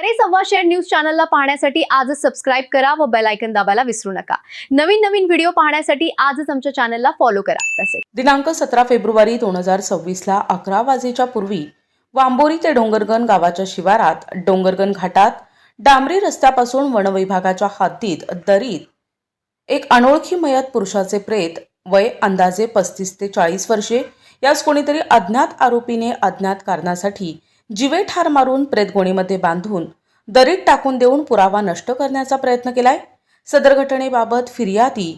साडे सव्वा share news चॅनलला पाहण्यासाठी आजच सबस्क्राइब करा व बेल आयकॉन दाबायला विसरू नका। नवीन व्हिडिओ पाहण्यासाठी आजच आमच्या चॅनलला फॉलो करा। तसेच दिनांक 17 फेब्रुवारी 2026 ला 11 वाजेच्या पूर्वी वांबोरी ते डोंगरगण गावाच्या शिवारात डोंगरगण घाटात डांबरी रस्त्यापासून वनविभागाच्या हद्दीत दरीत एक अनोळखी मयत पुरुषाचे प्रेत वय अंदाजे 35 ते 40 वर्षे यास कोणीतरी अज्ञात आरोपीने अज्ञात कारणासाठी जीवे ठार मारून प्रेतगोणीमध्ये बांधून दरीत टाकून देऊन पुरावा नष्ट करण्याचा प्रयत्न केलाय। सदर घटनेबाबत फिर्यादी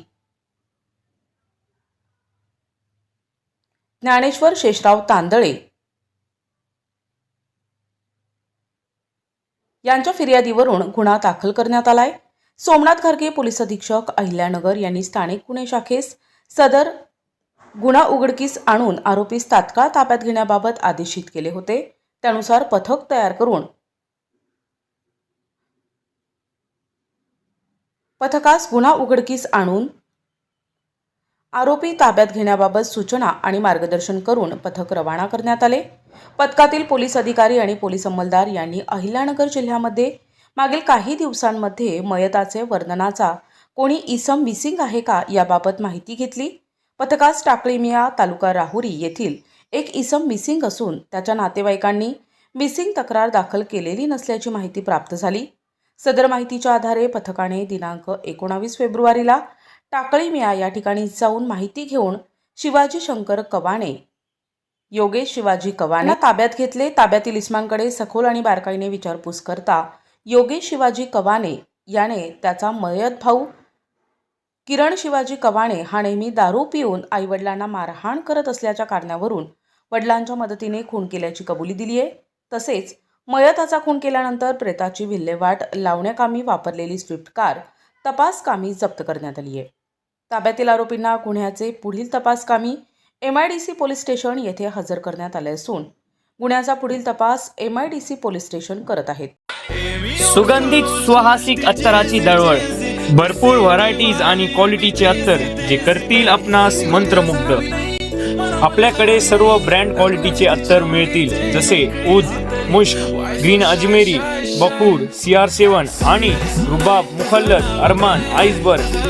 ज्ञानेश्वर शेषराव तांदळे यांच्या फिर्यादीवरून गुन्हा दाखल करण्यात आलाय। सोमनाथ घरगे पोलीस अधीक्षक अहिल्यानगर यांनी स्थानिक गुन्हे शाखेस सदर गुन्हा उघडकीस आणून आरोपीस तात्काळ ताब्यात घेण्याबाबत आदेशित केले होते। त्यानुसार पथक तयार करून पथकास गुन्हा उघडकीस आणून आरोपी ताब्यात घेण्याबाबत सूचना आणि मार्गदर्शन करून पथक रवाना करण्यात आले। पथकातील पोलीस अधिकारी आणि पोलीस अंमलदार यांनी अहिल्यानगर जिल्ह्यामध्ये मागील काही दिवसांमध्ये मयताचे वर्णनाचा कोणी इसम मिसिंग आहे का याबाबत माहिती घेतली। पथकास टाकळीमिया तालुका राहुरी येथील एक इसम मिसिंग असून त्याच्या नातेवाईकांनी मिसिंग तक्रार दाखल केलेली नसल्याची माहिती प्राप्त झाली। सदर माहितीच्या आधारे पथकाने दिनांक 19 फेब्रुवारीला टाकळीमिया या ठिकाणी जाऊन माहिती घेऊन शिवाजी शंकर कवाने योगेश शिवाजी कवाने ताब्यात घेतले। ताब्यातील इसमांकडे सखोल आणि बारकाईने विचारपूस करता योगेश शिवाजी कवाने याने त्याचा मयत भाऊ किरण शिवाजी कवाने हा नेहमी दारू पिऊन आईवडिलांना मारहाण करत असल्याच्या कारणावरून वडिलांच्या मदतीने खून केल्याची कबुली दिली आहे। तसेच मयताचा खून केल्यानंतर प्रेताची विल्हेवाट लावण्याकामी वापरलेली स्विफ्ट कार तपासकामी जप्त करण्यात आली आहे। ताब्यातील आरोपींना गुन्ह्याचे पुढील तपासकामी MIDC पोलीस स्टेशन येथे हजर करण्यात आले असून गुन्ह्याचा पुढील तपास MIDC पोलीस स्टेशन करत आहेत। सुगंधित सुहासिक अत्तराची दळवळ, भरपूर व्हरायटीज आणि क्वालिटीचे अत्तर जे करतील आपणास मंत्रमुग्ध। आपल्याकडे सर्व ब्रँड क्वालिटीचे अत्तर मिळतील, जसे उद, मुश्क, ग्रीन अजमेरी, बकूड, CR7 आणि रुबाब, मुखल्लद, अरमान, आइसबर्ग।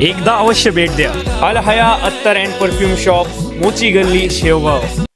एकदा अवश्य भेट द्या। अल हया अत्तर अँड परफ्यूम शॉप, मोची गल्ली, शेवगाव।